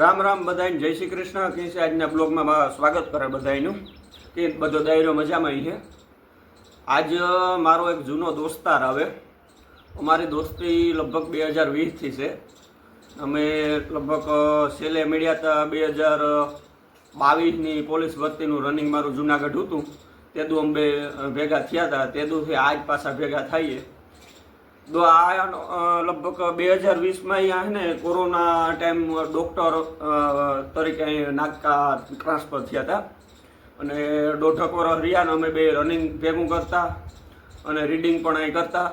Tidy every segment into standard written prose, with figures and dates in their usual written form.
રામ રામ બધાને, જય શ્રી કૃષ્ણ. કે છે આજના બ્લોગમાં સ્વાગત કરે બધાનું. કે બધો દાયરો મજામાં છે. આજ મારો એક જૂનો દોસ્તાર આવે. અમારી દોસ્તી લગભગ 2020થી છે. અમે લગભગ છેલ્લે મળ્યા હતા 2022ની પોલીસ ભરતીનું રનિંગ મારું જુનાગઢ હતું. તેદું અમે ભેગા થયા હતા. તેદુંથી આજ પાછા ભેગા થઈએ. તો આ લગભગ 2020માં અહીંયા ને કોરોના ટાઈમ ડૉક્ટર તરીકે અહીં નાગકા ટ્રાન્સફર થયા હતા અને 1.5 વર્ષ રહ્યા. અમે બે રનિંગ ભેગું કરતા અને રીડિંગ પણ અહીં કરતા.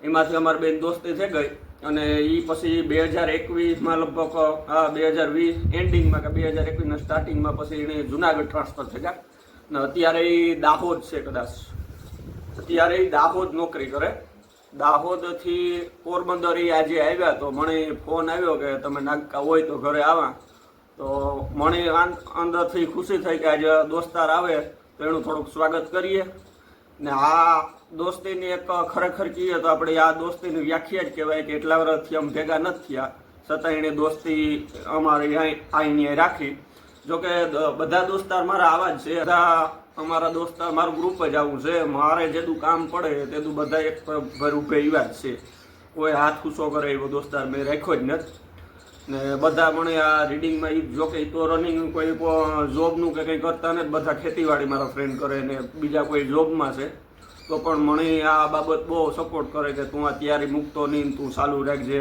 એમાંથી અમારી બેન દોસ્તી થઈ ગઈ અને એ પછી 2021માં લગભગ 2020 એન્ડિંગમાં કે 2021ના સ્ટાર્ટિંગમાં પછી એને જુનાગઢ ટ્રાન્સફર થઈ ગયા અને અત્યારે એ દાહોદ છે. કદાચ અત્યારે એ દાહોદ નોકરી કરે. દાહોદથી પોરબંદર આજે આવ્યા તો મને ફોન આવ્યો કે તમે નાગકા હોય તો ઘરે આવા. તો મને અંદરથી ખુશી થઈ કે આજે દોસ્તાર આવે તો એનું થોડુંક સ્વાગત કરીએ. ને આ દોસ્તીની એક ખરેખર કહીએ તો આપણે આ દોસ્તીની વ્યાખ્યા જ કહેવાય કે એટલા વર્ષથી અમે ભેગા નથી થયા છતાં એણે દોસ્તી અમારી અહીં રાખી. જોકે બધા દોસ્તાર મારા આવા જ છે. બધા અમારા દોસ્તાર મારું ગ્રુપ જ આવું છે. મારે જેટલું કામ પડે તેટલું બધા એક ઘર ઉભે એવા જ છે. કોઈ હાથ ખુશો કરે એવો દોસ્તાર મેં રાખ્યો જ નથી. ને બધા મને આ રીડિંગમાં જોકે તો રનિંગ કોઈ જોબનું કે કંઈ કરતા ને બધા ખેતીવાડી મારા ફ્રેન્ડ કરે ને બીજા કોઈ જોબમાં છે તો પણ મને આ બાબત બહુ સપોર્ટ કરે કે તું આ તૈયારી મૂકતો નહીં, તું ચાલુ રાખજે.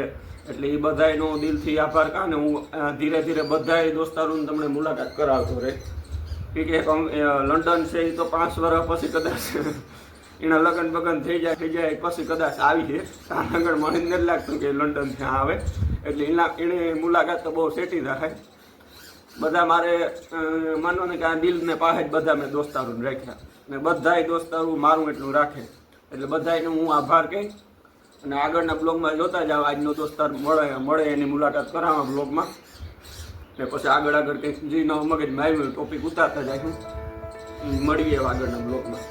એટલે એ બધાનો દિલથી આભાર કહા ને હું ધીરે ધીરે બધાય દોસ્તારોને તમને મુલાકાત કરાવતો રહે. કે એક લંડન છે એ તો 5 વર્ષ પછી કદાચ એના લગ્ન બગન થઈ જાય પછી કદાચ આવી છે. આગળ મને નથી લાગતું કે લંડન ત્યાં આવે. એટલે એને મુલાકાત તો બહુ સેટી રાખાય. બધા મારે માનો ને કે આ દિલને પાસે જ બધા મેં દોસ્તારોને રાખ્યા ને બધાય દોસ્તારો મારું એટલું રાખે. એટલે બધાને હું આભાર કહી અને આગળના બ્લોગમાં જોતા જાઓ. આજનો દોસ્તાર મળે એની મુલાકાત કરાવવા બ્લોગમાં ને પછી આગળ કંઈક જે ન મગજમાં આવ્યું ટોપિક ઉતારતા જાય મળીએ આગળના બ્લોગમાં.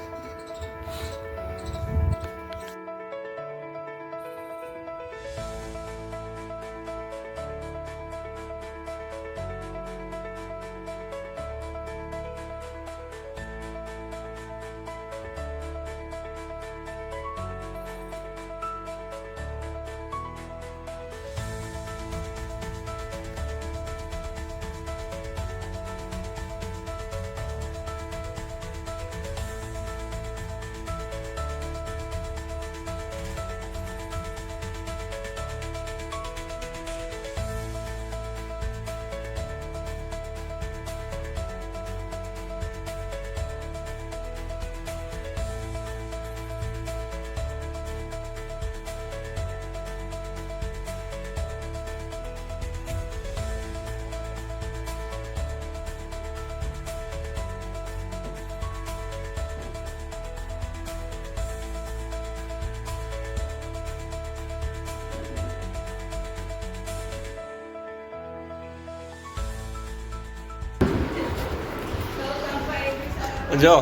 જો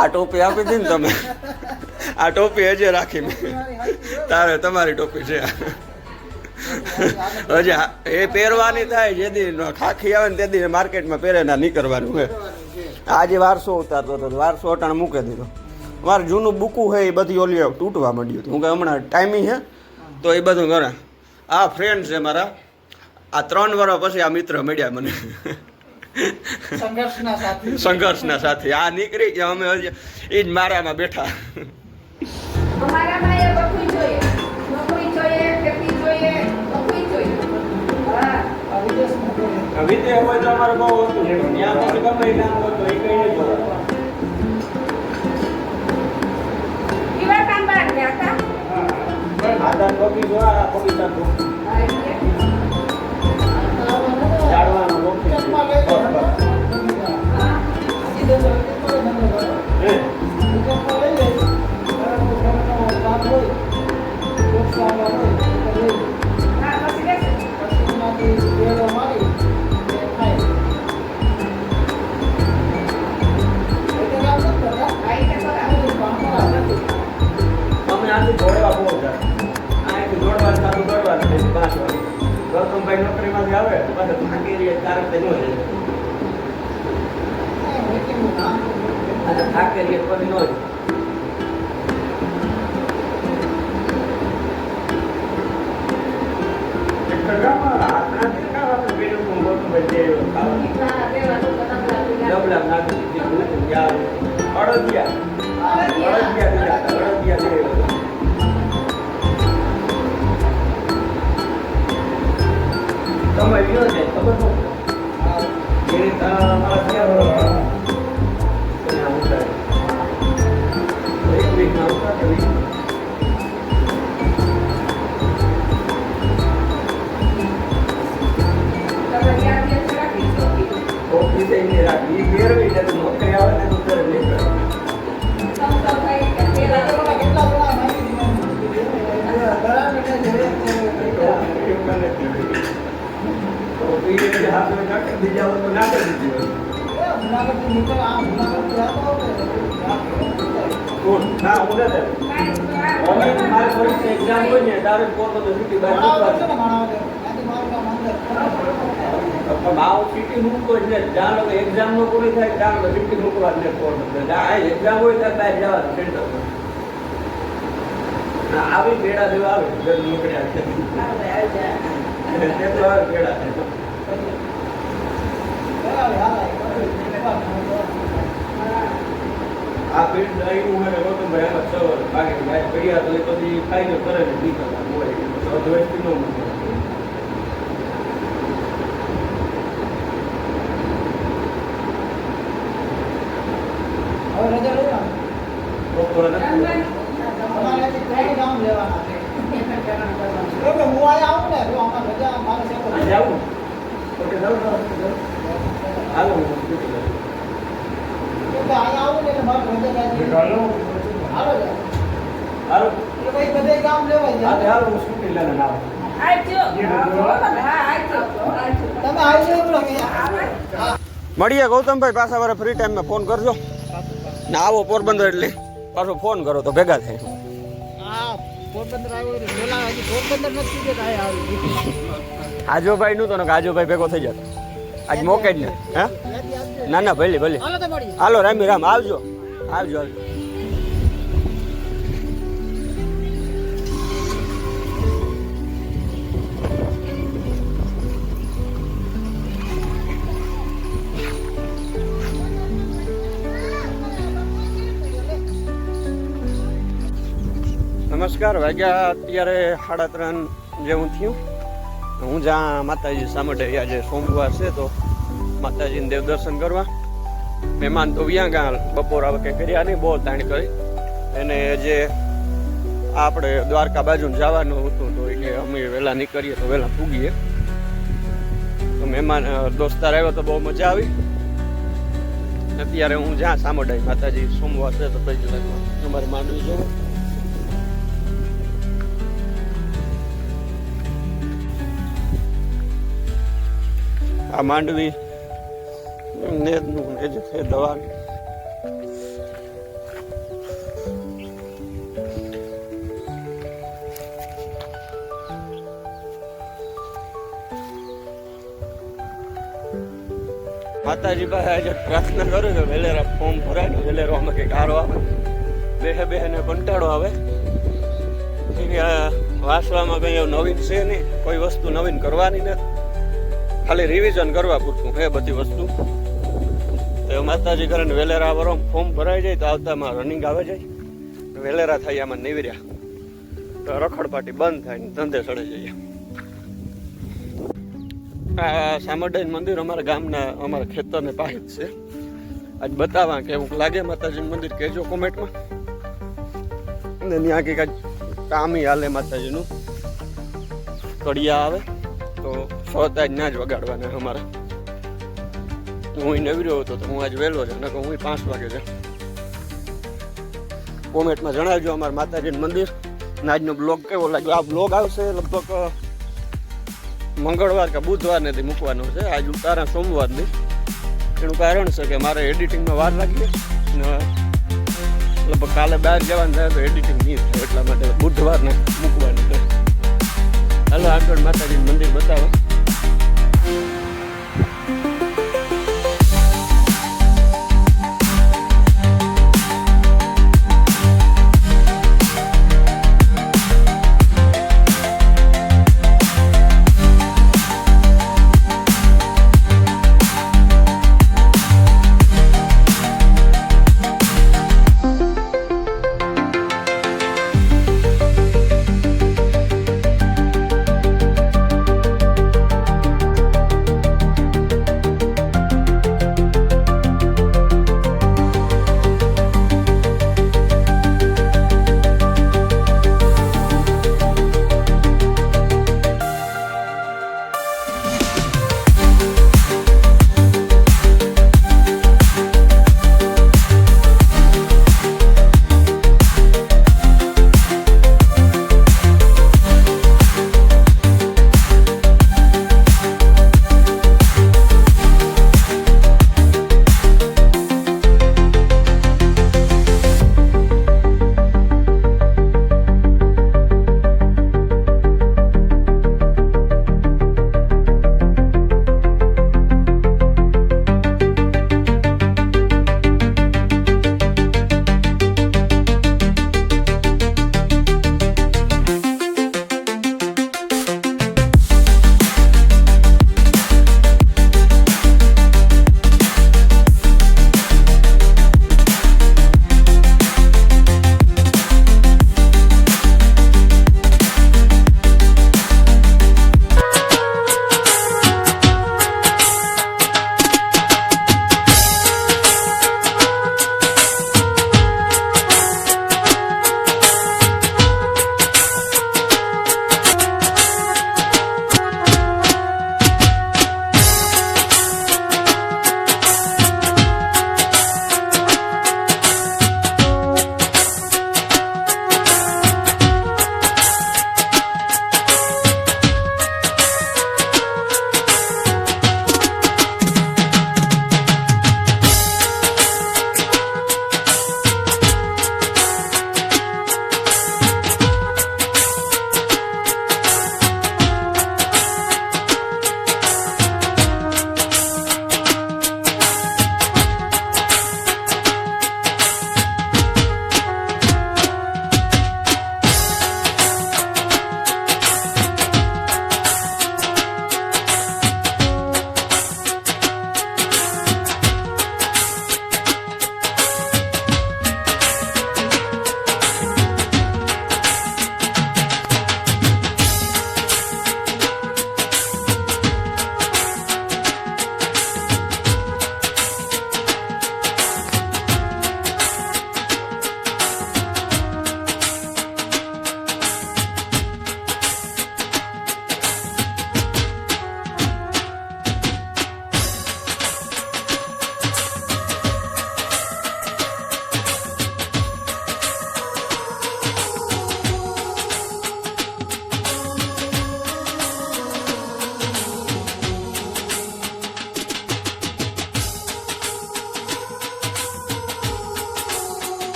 આ ટોપી આપી હતી ને તમે, આ ટોપી હજે રાખી મેં. તારે તમારી ટોપી છે હજી એ પહેરવાની થાય. જેદી ખાખી આવે ને તેથી માર્કેટમાં પહેરે ના નીકળવાનું હોય. આજે વારસો ઉતારતો હતો, વારસો અટાણે મૂકી દીધો. મારે જૂનું બુકું છે એ બધી ઓલી તૂટવા માંડ્યું હતું. હું કે હમણાં ટાઈમિંગ છે તો એ બધું કરે. આ ફ્રેન્ડ છે મારા. આ 3 વર્ષ પછી આ મિત્ર મળ્યા મને. સંઘર્ષના સાથી આ નીકળી ગયા. અમે હજી એ જ મારામાં બેઠા. વિદેશ હોય તો અમારે બહુ હતું. ત્યાં પછી ગમે ના હોય તો એ કઈ નહીં આધાર કોપી જોવા બગીચા જાડવાનો અમે આથી દોડવા બહુ જાય. અહીંથી દોડવા 5 વાગે પાછા થાકેલી કારણ તે ન રહે અને થાકેલી પણ ન રહે તમે લ્યો છે ખબર એ મારા ક્યાં એક વીકમાં ઉતારે રાખી ફેરવી છે નોકરી આવે ને તો ફેર નહીં કરે બીજા તો ના કરી દીધી ના હું નથી મારે પરીક્ષા એક્ઝામ હોય ને તારે પોતો સિટી બહાર સિટી મૂકો એટલે જાણ લોકો એક્ઝામ નો પૂરી થાય જાણ સિટી મૂકવા જ એક્ઝામ હોય ત્યારે બહાર જવાનું સેન્ટર આવી ભેડા જેવા આવે ઘર નીકળ્યા છે કેટલો આવે ભેડા આ પેટ આવ્યું હોય ગૌતમભાઈ આમાં સવાર બાકી પડ્યા તો પછી ફાયદો કરે ને નીકળવા હોય અધવસ્તી ન મૂકે મળીએ ગૌતમભાઈ પાછા વારે ફ્રી ટાઈમમાં ફોન કરજો ને આવો પોરબંદર એટલે પાછો ફોન કરો તો ભેગા થાય આજોભાઈ નું તો આજોભાઈ ભેગો થઈ જતો આજ મોકે જ ને હે ના ના ભલે ભલે હાલો રામી રામ આવજો આવજો આવજો નમસ્કાર વાગ્યા અત્યારે 3:30 જેવું થયું હું જ્યાં માતાજી સામે આજે સોમવાર છે તો માતાજીને દેવ દર્શન કરવા મહેમાન તો વ્યાં ગયા બપોર આવે કે કર્યા નહીં બહુ તાણ કરી એને જે આપણે દ્વારકા બાજુ જવાનું હતું તો કે અમે વહેલા નીકળીએ તો વહેલા પૂગીએ તો મહેમાન દોસ્તાર આવ્યો તો બહુ મજા આવી અત્યારે હું જ્યાં સામડાઈ માતાજી સોમવાર છે તો પછી અમારે માંડવી જવું આ માંડવી નેજનું નેજ છે દવાની માતાજી પાસે આજે પ્રાર્થના કરું કે વેલેરા ફોર્મ ભરાય ને વેલેરો આમાં કંઈક હારો આવે બેહે ને કંટાળો આવે વાંચવામાં કંઈ એવું નવીન છે નહીં કોઈ વસ્તુ નવીન કરવાની નથી ખાલી રિવિઝન કરવા પૂરતું એ બધી વસ્તુ તો માતાજી કરે ને વેલેરા વરો ફોર્મ ભરાઈ જાય તો આવતામાં રનિંગ આવે જાય વેલેરા થાય આમાં નીવર્યા તો રખડપાટી બંધ થાય ને ધંધે ચડે જઈએ આ સામરડાઈ મંદિર અમારા ગામના અમારા ખેતરને પાસે જ છે આજ બતાવવા કેવું લાગે માતાજીનું મંદિર કહેજો કોમેન્ટમાં અને ત્યાં કંઈક આજ કામી હાલે માતાજીનું કડિયા આવે તો સોતા જ ના જ વગાડવાના અમારે હું નવર્યો હતો તો હું આજ વહેલો છે નકર હું 5 વાગે છે કોમેન્ટમાં જણાવજો અમારા માતાજીનું મંદિર આજનો બ્લોગ કેવો લાગ્યો આ બ્લોગ આવશે લગભગ મંગળવાર કે બુધવાર ને મૂકવાનો છે આજ ઉતારા સોમવારની એનું કારણ છે કે મારે એડિટિંગમાં વાર લાગી ને લગભગ કાલે બહાર જવાનું થાય તો એડિટિંગ નહીં થાય એટલા માટે બુધવારને મૂકવાનું છે હાલો આગળ માતાજીનું મંદિર બતાવો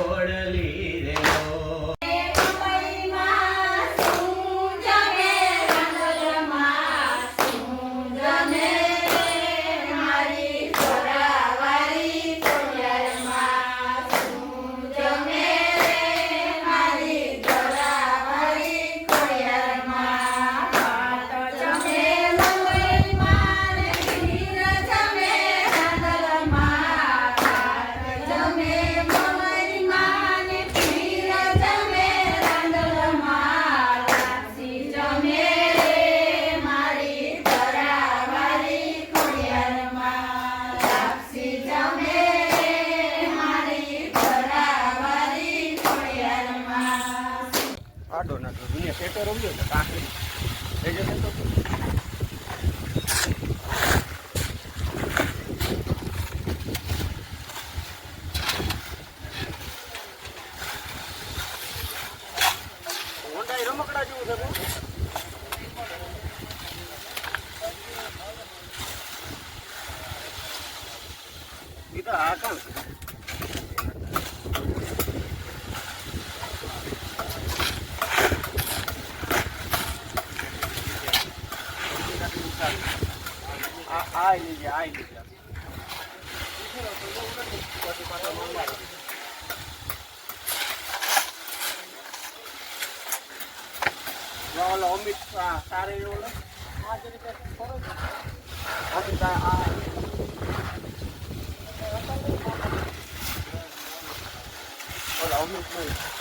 ઓડલી રે આડો નાખો દુનિયા સેટો રમ્યો ને કાકડી એ જે તો ઓંડાઈ રમકડા જેવું છે ઈ તો આ કામ आई लीजिए अमित सारे अमित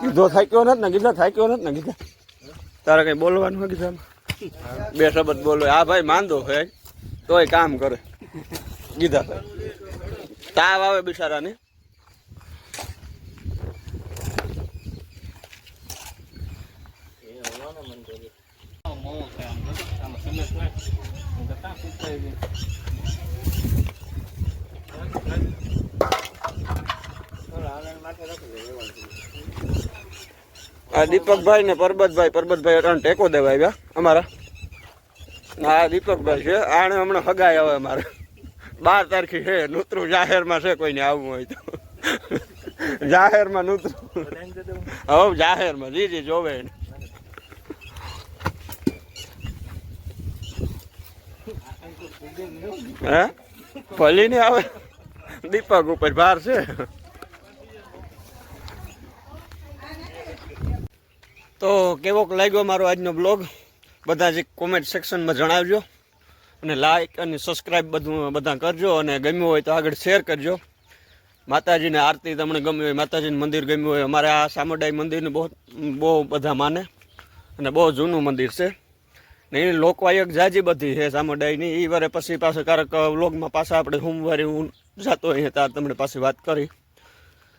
કીધો થાક્યો નથી ને કીધા થાક્યો નથી ને કીધા તારે કઈ બોલવાનું હોય કીધા બે શબ્દ બોલો આ ભાઈ માંદો હે તોય કામ કરે કીધા તાવ આવે બિચારાને આ દીપકભાઈ ને પરબતભાઈ અટાણે ટેકો દેવા આવ્યા અમારા આ દીપકભાઈ છે આને હમણાં હગાઈ આવે અમારે 12 તારીખે છે નૂતરું જાહેરમાં છે કોઈને આવવું હોય તો જાહેરમાં નૂતરું હવે જાહેરમાં જી જોવે હે ભલી ને આવે દીપક ઉપર ભાર છે તો કેવોક લાગ્યો મારો આજનો બ્લોગ બધા જ કોમેન્ટ સેક્શનમાં જણાવજો અને લાઈક અને સબસ્ક્રાઈબ બધા કરજો અને ગમ્યું હોય તો આગળ શેર કરજો માતાજીને આરતી તમને ગમ્યું હોય માતાજીનું મંદિર ગમ્યું હોય અમારે આ સામરડાઈ મંદિરને બહુ બધા માને અને બહુ જૂનું મંદિર છે ને એની લોકવાયક જાજી બધી છે સામરડાઈની એ વારે પછી પાછું ક્યારેક વ્લોગમાં પાછા આપણે સોમવારે હું જતો હોય ત્યારે તમને પાછી વાત કરી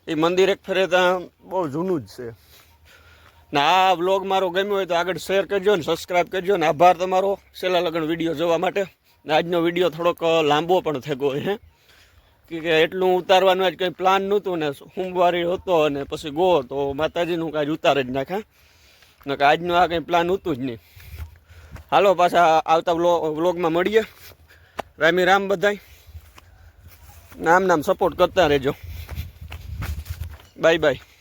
એ મંદિર એક ફેરે ત્યાં બહુ જૂનું જ છે ને આ વ્લોગ મારો ગમ્યો હોય તો આગળ શેર કરજો ને સબસ્ક્રાઈબ કરજો ને આભાર તમારો છેલ્લા લગન વિડીયો જોવા માટે ને આજનો વિડીયો થોડોક લાંબો પણ થયો હે કે એટલું ઉતારવાનું આજ કંઈ પ્લાન નહોતું ને સોમવારે હતો અને પછી ગો તો માતાજીનું કાંઈ ઉતાર જ નાખે ને કે આજનું આ કંઈ પ્લાન હતું જ નહીં હાલો પાછા આવતા વ્લોગમાં મળીએ રામી રામ બધાય નામ સપોર્ટ કરતા રહેજો બાય બાય